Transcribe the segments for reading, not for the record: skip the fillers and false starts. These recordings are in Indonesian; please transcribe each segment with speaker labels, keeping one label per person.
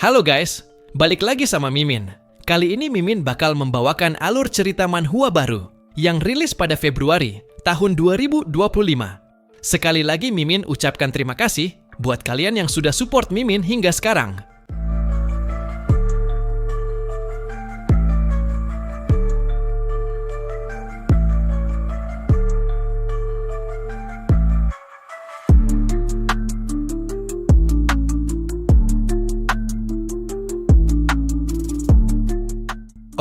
Speaker 1: Halo guys, balik lagi sama Mimin. Kali ini Mimin bakal membawakan alur cerita manhwa baru yang rilis pada Februari tahun 2025. Sekali lagi Mimin ucapkan terima kasih buat kalian yang sudah support Mimin hingga sekarang.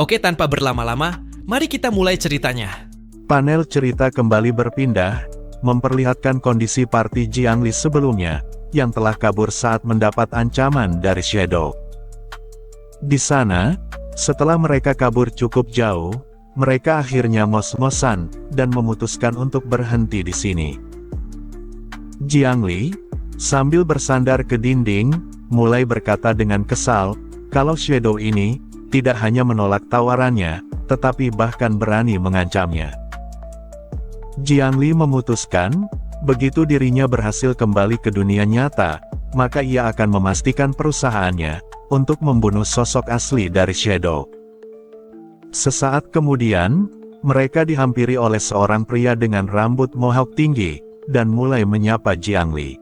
Speaker 1: Oke, tanpa berlama-lama, mari kita mulai ceritanya.
Speaker 2: Panel cerita kembali berpindah, memperlihatkan kondisi party Jiangli sebelumnya, yang telah kabur saat mendapat ancaman dari Shadow. Di sana, setelah mereka kabur cukup jauh, mereka akhirnya ngos-ngosan, dan memutuskan untuk berhenti di sini. Jiangli, sambil bersandar ke dinding, mulai berkata dengan kesal, kalau Shadow ini tidak hanya menolak tawarannya, tetapi bahkan berani mengancamnya. Jiangli memutuskan, begitu dirinya berhasil kembali ke dunia nyata, maka ia akan memastikan perusahaannya untuk membunuh sosok asli dari Shadow. Sesaat kemudian, mereka dihampiri oleh seorang pria dengan rambut mohawk tinggi, dan mulai menyapa Jiangli.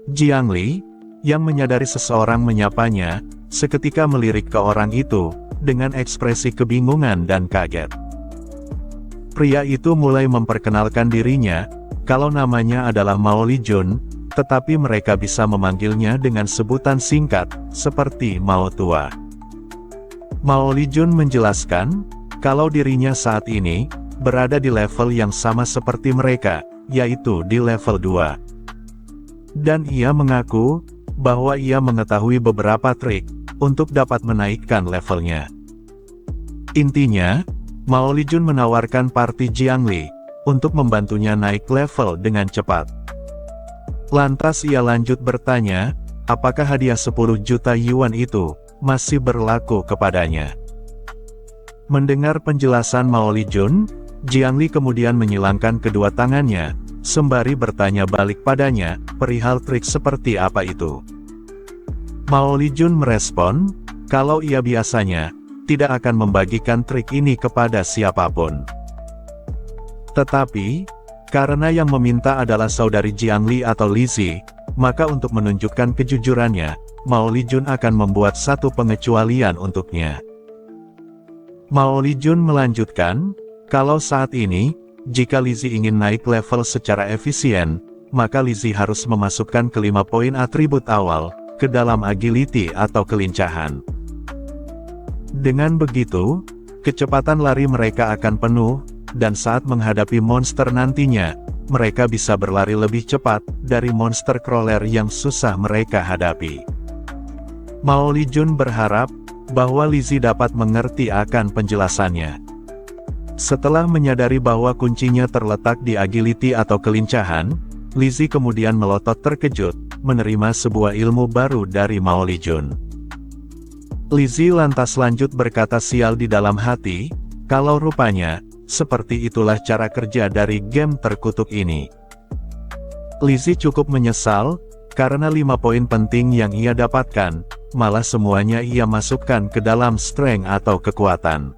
Speaker 2: Jiangli, yang menyadari seseorang menyapanya, seketika melirik ke orang itu, dengan ekspresi kebingungan dan kaget. Pria itu mulai memperkenalkan dirinya, kalau namanya adalah Mao Lijun, tetapi mereka bisa memanggilnya dengan sebutan singkat, seperti Mao Tua. Mao Lijun menjelaskan, kalau dirinya saat ini, berada di level yang sama seperti mereka, yaitu di level 2. Dan ia mengaku, bahwa ia mengetahui beberapa trik, untuk dapat menaikkan levelnya. Intinya, Mao Lijun menawarkan party Jiangli, untuk membantunya naik level dengan cepat. Lantas ia lanjut bertanya, apakah hadiah 10 juta yuan itu, masih berlaku kepadanya. Mendengar penjelasan Mao Lijun, Jiangli kemudian menyilangkan kedua tangannya, sembari bertanya balik padanya, perihal trik seperti apa itu. Mao Lijun merespon, kalau ia biasanya tidak akan membagikan trik ini kepada siapapun. Tetapi, karena yang meminta adalah saudari Jiangli atau Lizzie, maka untuk menunjukkan kejujurannya, Mao Lijun akan membuat satu pengecualian untuknya. Mao Lijun melanjutkan, kalau saat ini, jika Lizzie ingin naik level secara efisien, maka Lizzie harus memasukkan ke-5 poin atribut awal ke dalam agility atau kelincahan. Dengan begitu, kecepatan lari mereka akan penuh, dan saat menghadapi monster nantinya, mereka bisa berlari lebih cepat dari monster crawler yang susah mereka hadapi. Mao Lijun berharap bahwa Lizzie dapat mengerti akan penjelasannya. Setelah menyadari bahwa kuncinya terletak di agility atau kelincahan, Lizzie kemudian melotot terkejut, menerima sebuah ilmu baru dari Mao Lijun. Lizzie lantas lanjut berkata sial di dalam hati, kalau rupanya, seperti itulah cara kerja dari game terkutuk ini. Lizzie cukup menyesal, karena 5 poin penting yang ia dapatkan, malah semuanya ia masukkan ke dalam strength atau kekuatan.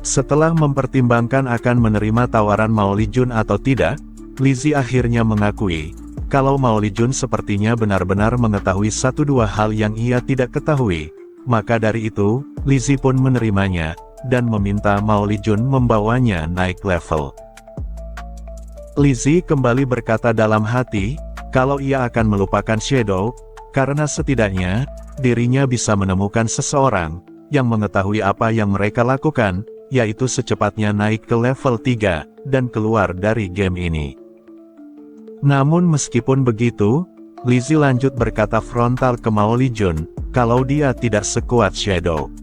Speaker 2: Setelah mempertimbangkan akan menerima tawaran Mao Lijun atau tidak, Lizzie akhirnya mengakui, kalau Mao Lijun sepertinya benar-benar mengetahui 1-2 hal yang ia tidak ketahui, maka dari itu, Lizzie pun menerimanya, dan meminta Mao Lijun membawanya naik level. Lizzie kembali berkata dalam hati, kalau ia akan melupakan Shadow, karena setidaknya, dirinya bisa menemukan seseorang, yang mengetahui apa yang mereka lakukan, yaitu secepatnya naik ke level 3, dan keluar dari game ini. Namun meskipun begitu, Lizzie lanjut berkata frontal ke Mao Lijun, kalau dia tidak sekuat Shadow.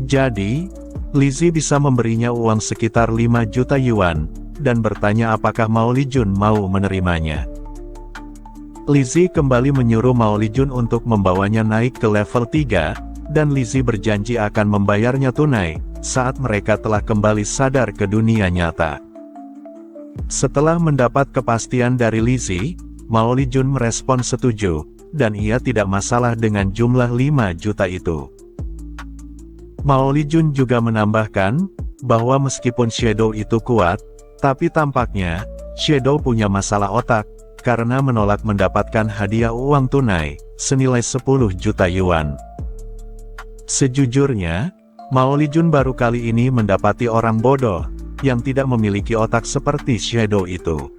Speaker 2: Jadi, Lizzie bisa memberinya uang sekitar 5 juta yuan, dan bertanya apakah Mao Lijun mau menerimanya. Lizzie kembali menyuruh Mao Lijun untuk membawanya naik ke level 3, dan Lizzie berjanji akan membayarnya tunai, saat mereka telah kembali sadar ke dunia nyata. Setelah mendapat kepastian dari Lizzie, Mao Lijun merespon setuju, dan ia tidak masalah dengan jumlah 5 juta itu. Mao Lijun juga menambahkan, bahwa meskipun Shadow itu kuat, tapi tampaknya, Shadow punya masalah otak, karena menolak mendapatkan hadiah uang tunai, senilai 10 juta yuan. Sejujurnya, Mao Lijun baru kali ini mendapati orang bodoh, yang tidak memiliki otak seperti Shadow itu.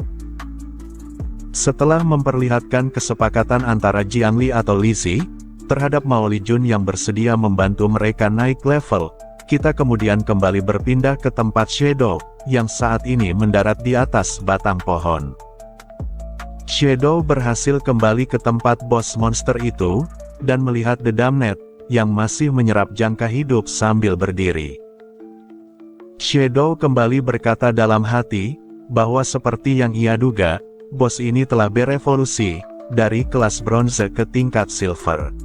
Speaker 2: Setelah memperlihatkan kesepakatan antara Jiangli atau Lizzie, terhadap Mao Lijun yang bersedia membantu mereka naik level, kita kemudian kembali berpindah ke tempat Shadow, yang saat ini mendarat di atas batang pohon. Shadow berhasil kembali ke tempat bos monster itu, dan melihat The Damned, yang masih menyerap jangka hidup sambil berdiri. Shadow kembali berkata dalam hati, bahwa seperti yang ia duga, bos ini telah berevolusi, dari kelas bronze ke tingkat silver.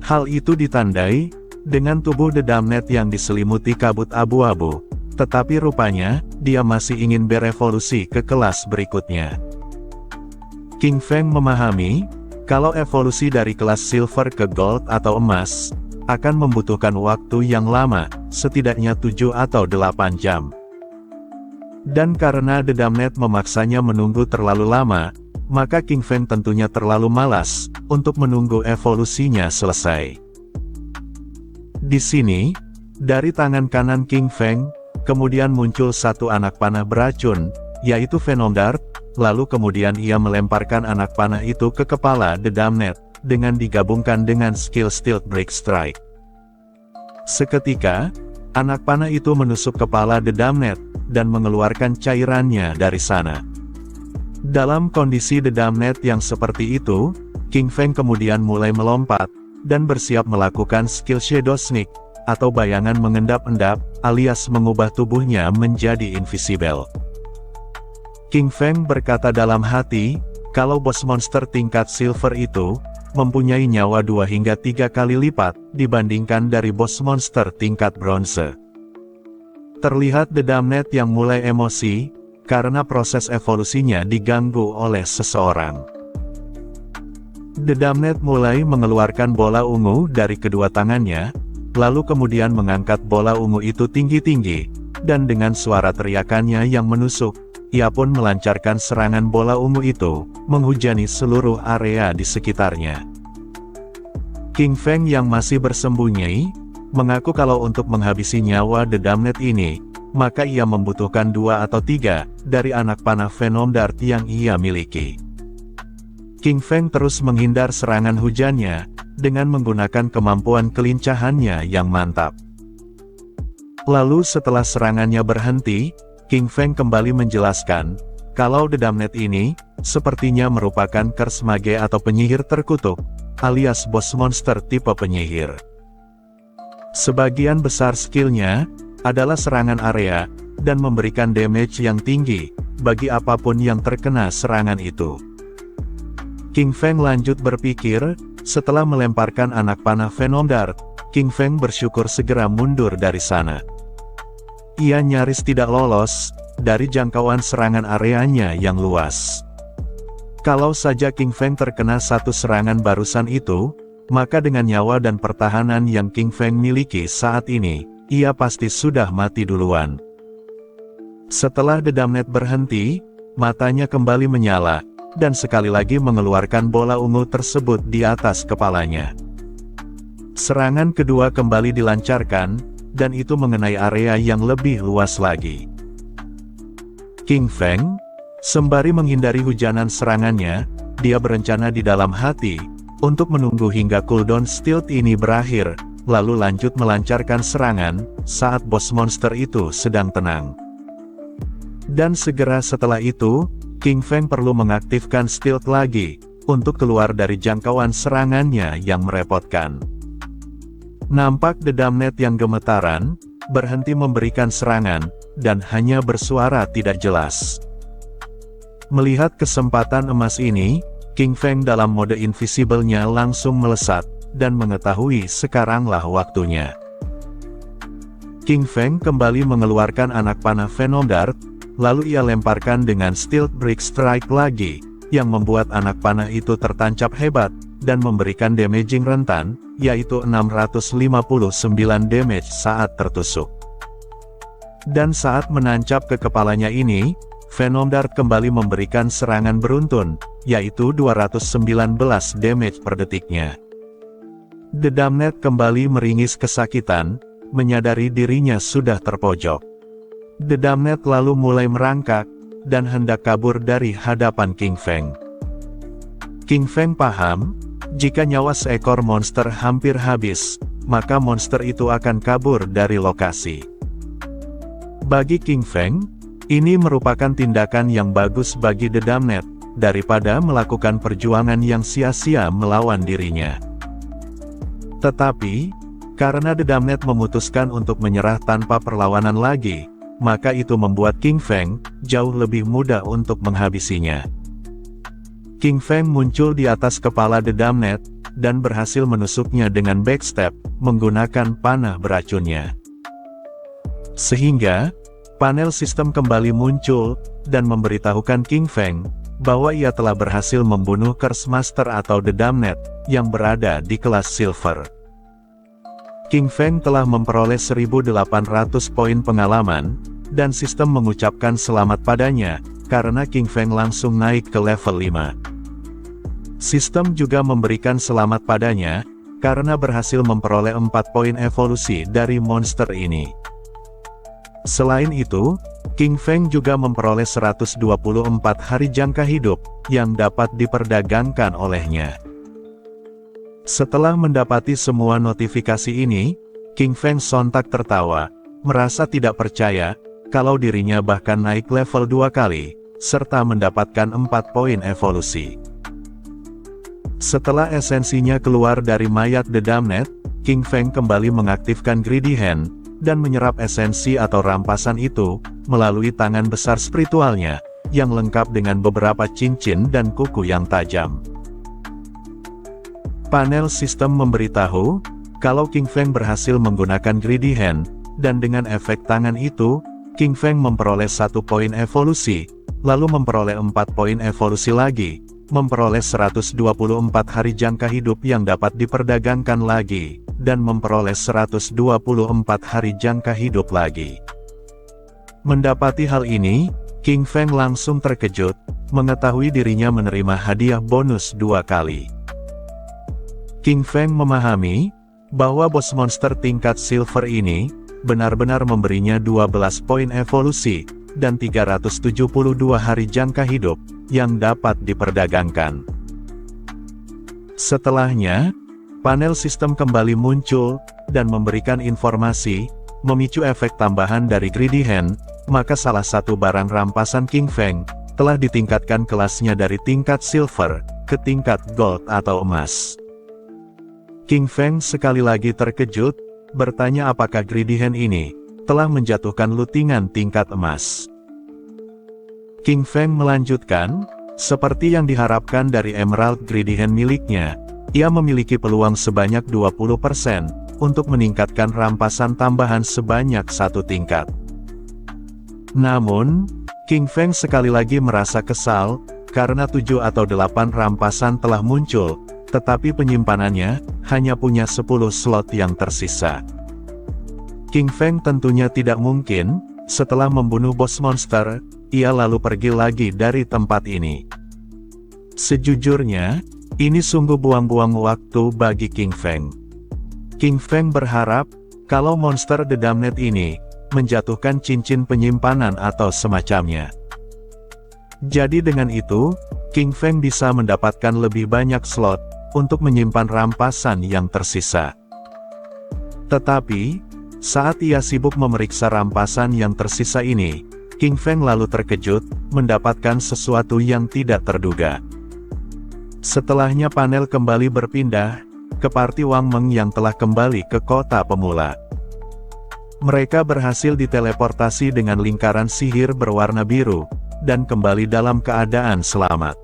Speaker 2: Hal itu ditandai, dengan tubuh The Damned yang diselimuti kabut abu-abu, tetapi rupanya, dia masih ingin berevolusi ke kelas berikutnya. King Feng memahami, kalau evolusi dari kelas silver ke gold atau emas, akan membutuhkan waktu yang lama, setidaknya 7 atau 8 jam. Dan karena The Damned memaksanya menunggu terlalu lama, maka King Feng tentunya terlalu malas, untuk menunggu evolusinya selesai. Di sini, dari tangan kanan King Feng, kemudian muncul satu anak panah beracun, yaitu Venom Dart, lalu kemudian ia melemparkan anak panah itu ke kepala The Damned, dengan digabungkan dengan skill Stealth Break Strike. Seketika, anak panah itu menusuk kepala The Damned, dan mengeluarkan cairannya dari sana. Dalam kondisi The Damned yang seperti itu, King Feng kemudian mulai melompat, dan bersiap melakukan skill Shadow Sneak, atau bayangan mengendap-endap, alias mengubah tubuhnya menjadi invisible. King Feng berkata dalam hati, kalau bos monster tingkat silver itu, mempunyai nyawa 2 hingga 3 kali lipat, dibandingkan dari bos monster tingkat bronze. Terlihat The Damned yang mulai emosi, karena proses evolusinya diganggu oleh seseorang. The Damned mulai mengeluarkan bola ungu dari kedua tangannya, lalu kemudian mengangkat bola ungu itu tinggi-tinggi, dan dengan suara teriakannya yang menusuk, ia pun melancarkan serangan bola ungu itu, menghujani seluruh area di sekitarnya. King Feng yang masih bersembunyi, mengaku kalau untuk menghabisi nyawa The Damned ini, maka ia membutuhkan 2 atau 3, dari anak panah Venom Dart yang ia miliki. King Feng terus menghindar serangan hujannya, dengan menggunakan kemampuan kelincahannya yang mantap. Lalu setelah serangannya berhenti, King Feng kembali menjelaskan, kalau The Damned ini, sepertinya merupakan curse mage atau penyihir terkutuk, alias bos monster tipe penyihir. Sebagian besar skillnya, adalah serangan area, dan memberikan damage yang tinggi, bagi apapun yang terkena serangan itu. King Feng lanjut berpikir, setelah melemparkan anak panah Venom Dart, King Feng bersyukur segera mundur dari sana. Ia nyaris tidak lolos, dari jangkauan serangan areanya yang luas. Kalau saja King Feng terkena satu serangan barusan itu, maka dengan nyawa dan pertahanan yang King Feng miliki saat ini, ia pasti sudah mati duluan. Setelah The Damned berhenti, matanya kembali menyala, dan sekali lagi mengeluarkan bola ungu tersebut di atas kepalanya. Serangan kedua kembali dilancarkan, dan itu mengenai area yang lebih luas lagi. King Feng, sembari menghindari hujanan serangannya, dia berencana di dalam hati, untuk menunggu hingga cooldown Stealth ini berakhir, lalu lanjut melancarkan serangan, saat bos monster itu sedang tenang. Dan segera setelah itu, King Feng perlu mengaktifkan Stealth lagi, untuk keluar dari jangkauan serangannya yang merepotkan. Nampak The Damned yang gemetaran, berhenti memberikan serangan, dan hanya bersuara tidak jelas. Melihat kesempatan emas ini, King Feng dalam mode invisible-nya langsung melesat, dan mengetahui sekaranglah waktunya. King Feng kembali mengeluarkan anak panah Venom Dart, lalu ia lemparkan dengan Stealth Break Strike lagi, yang membuat anak panah itu tertancap hebat, dan memberikan damaging rentan, yaitu 659 damage saat tertusuk. Dan saat menancap ke kepalanya ini, Venom Dart kembali memberikan serangan beruntun, yaitu 219 damage per detiknya. The Damned kembali meringis kesakitan, menyadari dirinya sudah terpojok. The Damned lalu mulai merangkak, dan hendak kabur dari hadapan King Feng. King Feng paham, jika nyawa seekor monster hampir habis, maka monster itu akan kabur dari lokasi. Bagi King Feng, ini merupakan tindakan yang bagus bagi The Damned, daripada melakukan perjuangan yang sia-sia melawan dirinya. Tetapi, karena The Damned memutuskan untuk menyerah tanpa perlawanan lagi, maka itu membuat King Feng jauh lebih mudah untuk menghabisinya. King Feng muncul di atas kepala The Damned, dan berhasil menusuknya dengan backstep, menggunakan panah beracunnya. Sehingga, panel sistem kembali muncul, dan memberitahukan King Feng, bahwa ia telah berhasil membunuh Curse Master atau The Damned, yang berada di kelas Silver. King Feng telah memperoleh 1.800 poin pengalaman, dan sistem mengucapkan selamat padanya, karena King Feng langsung naik ke level 5. Sistem juga memberikan selamat padanya, karena berhasil memperoleh 4 poin evolusi dari monster ini. Selain itu, King Feng juga memperoleh 124 hari jangka hidup, yang dapat diperdagangkan olehnya. Setelah mendapati semua notifikasi ini, King Feng sontak tertawa, merasa tidak percaya, kalau dirinya bahkan naik level 2 kali, serta mendapatkan 4 poin evolusi. Setelah esensinya keluar dari mayat The Damned, King Feng kembali mengaktifkan Greedy Hand, dan menyerap esensi atau rampasan itu, melalui tangan besar spiritualnya, yang lengkap dengan beberapa cincin dan kuku yang tajam. Panel sistem memberitahu, kalau King Feng berhasil menggunakan Greedy Hand, dan dengan efek tangan itu, King Feng memperoleh 1 poin evolusi, lalu memperoleh 4 poin evolusi lagi, memperoleh 124 hari jangka hidup yang dapat diperdagangkan lagi, dan memperoleh 124 hari jangka hidup lagi. Mendapati hal ini, King Feng langsung terkejut, mengetahui dirinya menerima hadiah bonus 2 kali. King Feng memahami, bahwa bos monster tingkat silver ini, benar-benar memberinya 12 poin evolusi, dan 372 hari jangka hidup, yang dapat diperdagangkan. Setelahnya, panel sistem kembali muncul, dan memberikan informasi, memicu efek tambahan dari Greedy Hand, maka salah satu barang rampasan King Feng, telah ditingkatkan kelasnya dari tingkat silver, ke tingkat gold atau emas. King Feng sekali lagi terkejut, bertanya apakah Greedy Hand ini, telah menjatuhkan lutingan tingkat emas. King Feng melanjutkan, seperti yang diharapkan dari Emerald Greedy Hand miliknya, ia memiliki peluang sebanyak 20%, untuk meningkatkan rampasan tambahan sebanyak 1 tingkat. Namun, King Feng sekali lagi merasa kesal, karena 7 atau 8 rampasan telah muncul, tetapi penyimpanannya, hanya punya 10 slot yang tersisa. King Feng tentunya tidak mungkin, setelah membunuh bos monster, ia lalu pergi lagi dari tempat ini. Sejujurnya, ini sungguh buang-buang waktu bagi King Feng. King Feng berharap, kalau monster The Damned ini, menjatuhkan cincin penyimpanan atau semacamnya. Jadi dengan itu, King Feng bisa mendapatkan lebih banyak slot, untuk menyimpan rampasan yang tersisa. Tetapi, saat ia sibuk memeriksa rampasan yang tersisa ini, King Feng lalu terkejut, mendapatkan sesuatu yang tidak terduga. Setelahnya panel kembali berpindah, ke party Wang Meng yang telah kembali ke kota pemula. Mereka berhasil diteleportasi dengan lingkaran sihir berwarna biru, dan kembali dalam keadaan selamat.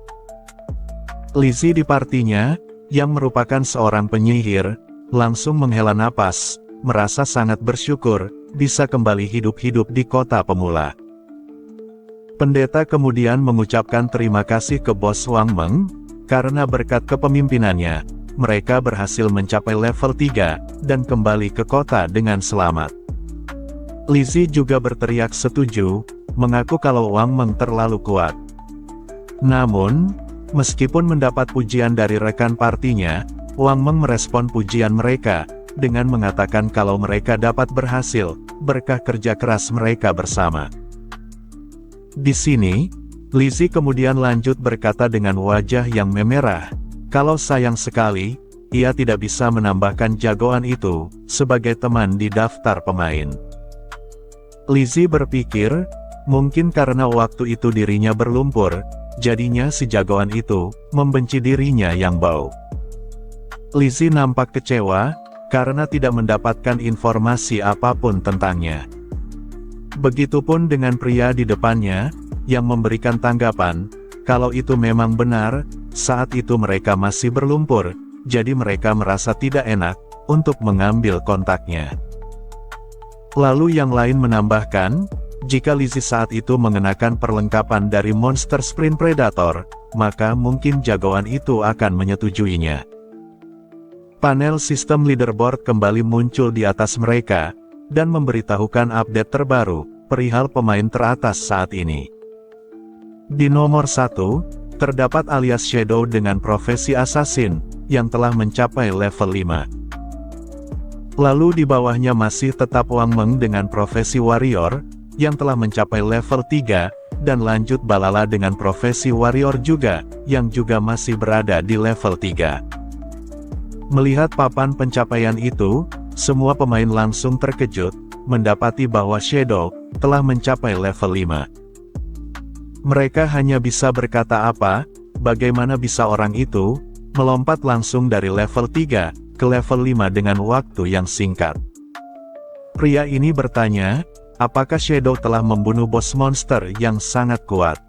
Speaker 2: Lizzie di partinya, yang merupakan seorang penyihir, langsung menghela napas, merasa sangat bersyukur, bisa kembali hidup-hidup di kota pemula. Pendeta kemudian mengucapkan terima kasih ke bos Wang Meng, karena berkat kepemimpinannya, mereka berhasil mencapai level 3, dan kembali ke kota dengan selamat. Lizzie juga berteriak setuju, mengaku kalau Wang Meng terlalu kuat. Namun, meskipun mendapat pujian dari rekan partinya, Wang Meng merespon pujian mereka, dengan mengatakan kalau mereka dapat berhasil, berkah kerja keras mereka bersama. Di sini, Lizzie kemudian lanjut berkata dengan wajah yang memerah, kalau sayang sekali, ia tidak bisa menambahkan jagoan itu, sebagai teman di daftar pemain. Lizzie berpikir, mungkin karena waktu itu dirinya berlumpur, jadinya si jagoan itu, membenci dirinya yang bau. Lizzie nampak kecewa, karena tidak mendapatkan informasi apapun tentangnya. Begitupun dengan pria di depannya, yang memberikan tanggapan, kalau itu memang benar, saat itu mereka masih berlumpur, jadi mereka merasa tidak enak, untuk mengambil kontaknya. Lalu yang lain menambahkan, jika Lizzie saat itu mengenakan perlengkapan dari Monster Sprint Predator, maka mungkin jagoan itu akan menyetujuinya. Panel sistem leaderboard kembali muncul di atas mereka, dan memberitahukan update terbaru, perihal pemain teratas saat ini. Di nomor 1, terdapat alias Shadow dengan profesi assassin, yang telah mencapai level 5. Lalu di bawahnya masih tetap Wang Meng dengan profesi warrior, yang telah mencapai level 3, dan lanjut Balala dengan profesi warrior juga, yang juga masih berada di level 3. Melihat papan pencapaian itu, semua pemain langsung terkejut, mendapati bahwa Shadow telah mencapai level 5. Mereka hanya bisa berkata apa, bagaimana bisa orang itu melompat langsung dari level 3 ke level 5 dengan waktu yang singkat. Pria ini bertanya, apakah Shadow telah membunuh bos monster yang sangat kuat?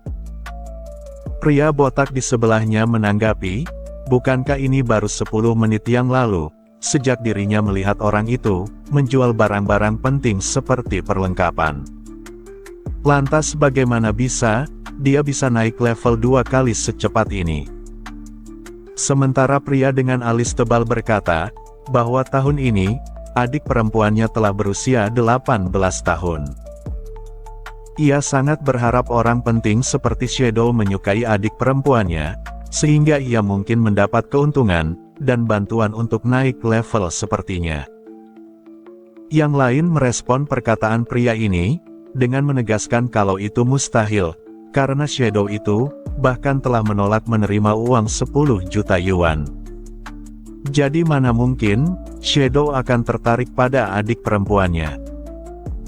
Speaker 2: Pria botak di sebelahnya menanggapi, bukankah ini baru 10 menit yang lalu, sejak dirinya melihat orang itu menjual barang-barang penting seperti perlengkapan. Lantas bagaimana bisa dia bisa naik level 2 kali secepat ini? Sementara pria dengan alis tebal berkata, bahwa tahun ini, adik perempuannya telah berusia 18 tahun. Ia sangat berharap orang penting seperti Shadow menyukai adik perempuannya, sehingga ia mungkin mendapat keuntungan, dan bantuan untuk naik level sepertinya. Yang lain merespon perkataan pria ini, dengan menegaskan kalau itu mustahil, karena Shadow itu, bahkan telah menolak menerima uang 10 juta yuan. Jadi mana mungkin, Shadow akan tertarik pada adik perempuannya.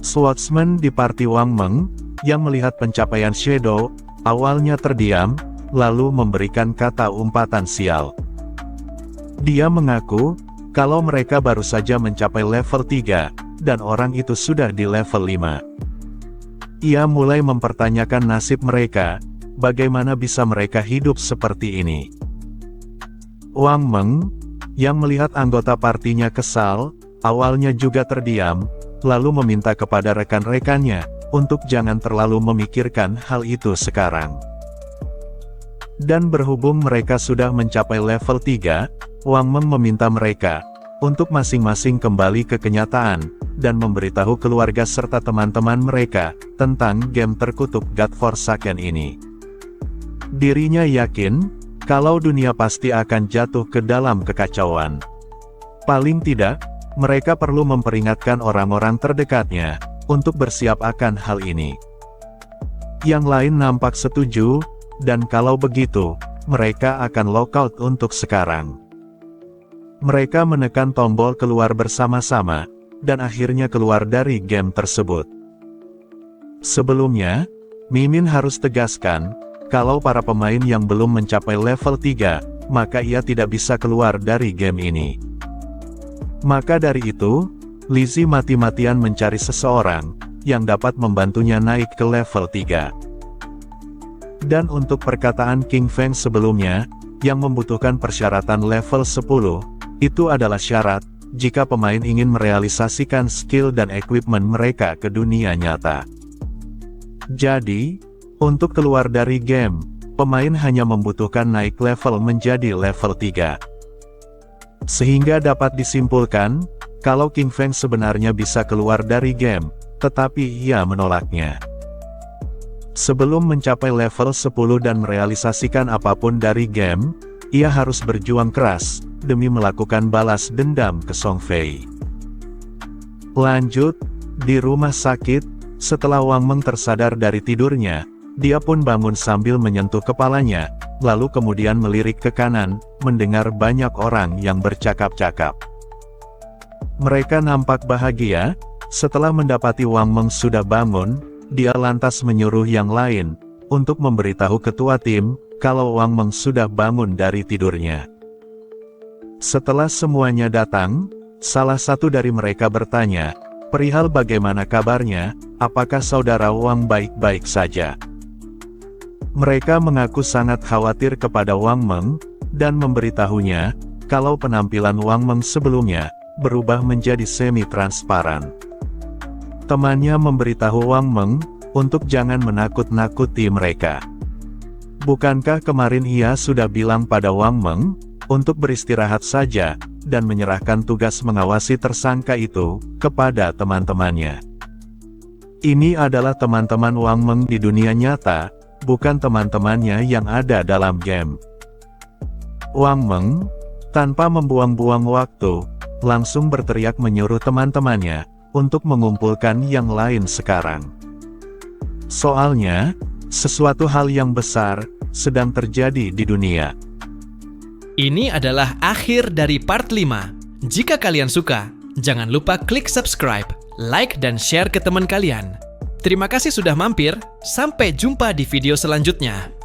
Speaker 2: Swordsman di party Wang Meng, yang melihat pencapaian Shadow, awalnya terdiam, lalu memberikan kata umpatan sial. Dia mengaku, kalau mereka baru saja mencapai level 3, dan orang itu sudah di level 5. Ia mulai mempertanyakan nasib mereka, bagaimana bisa mereka hidup seperti ini. Wang Meng, yang melihat anggota partinya kesal, awalnya juga terdiam, lalu meminta kepada rekan-rekannya, untuk jangan terlalu memikirkan hal itu sekarang. Dan berhubung mereka sudah mencapai level 3, Wang Meng meminta mereka, untuk masing-masing kembali ke kenyataan, dan memberitahu keluarga serta teman-teman mereka, tentang game terkutuk God Forsaken ini. Dirinya yakin, kalau dunia pasti akan jatuh ke dalam kekacauan. Paling tidak, mereka perlu memperingatkan orang-orang terdekatnya, untuk bersiap akan hal ini. Yang lain nampak setuju, dan kalau begitu, mereka akan lockout untuk sekarang. Mereka menekan tombol keluar bersama-sama, dan akhirnya keluar dari game tersebut. Sebelumnya, Mimin harus tegaskan, kalau para pemain yang belum mencapai level 3, maka ia tidak bisa keluar dari game ini. Maka dari itu, Lizzie mati-matian mencari seseorang, yang dapat membantunya naik ke level 3. Dan untuk perkataan King Feng sebelumnya, yang membutuhkan persyaratan level 10, itu adalah syarat, jika pemain ingin merealisasikan skill dan equipment mereka ke dunia nyata. Jadi, Untuk keluar dari game, pemain hanya membutuhkan naik level menjadi level 3. Sehingga dapat disimpulkan, kalau King Feng sebenarnya bisa keluar dari game, tetapi ia menolaknya. Sebelum mencapai level 10 dan merealisasikan apapun dari game, ia harus berjuang keras, demi melakukan balas dendam ke Song Fei. Lanjut, di rumah sakit, setelah Wang Meng tersadar dari tidurnya, dia pun bangun sambil menyentuh kepalanya, lalu kemudian melirik ke kanan, mendengar banyak orang yang bercakap-cakap. Mereka nampak bahagia. Setelah mendapati Wang Meng sudah bangun, dia lantas menyuruh yang lain untuk memberitahu ketua tim kalau Wang Meng sudah bangun dari tidurnya. Setelah semuanya datang, salah satu dari mereka bertanya, perihal bagaimana kabarnya, apakah saudara Wang baik-baik saja. Mereka mengaku sangat khawatir kepada Wang Meng, dan memberitahunya kalau penampilan Wang Meng sebelumnya berubah menjadi semi-transparan. Temannya memberitahu Wang Meng untuk jangan menakut-nakuti mereka. Bukankah kemarin ia sudah bilang pada Wang Meng untuk beristirahat saja dan menyerahkan tugas mengawasi tersangka itu kepada teman-temannya. Ini adalah teman-teman Wang Meng di dunia nyata, bukan teman-temannya yang ada dalam game. Wang Meng, tanpa membuang-buang waktu, langsung berteriak menyuruh teman-temannya untuk mengumpulkan yang lain sekarang. Soalnya, sesuatu hal yang besar sedang terjadi di dunia.
Speaker 1: Ini adalah akhir dari part 5. Jika kalian suka, jangan lupa klik subscribe, like, dan share ke teman kalian. Terima kasih sudah mampir, sampai jumpa di video selanjutnya.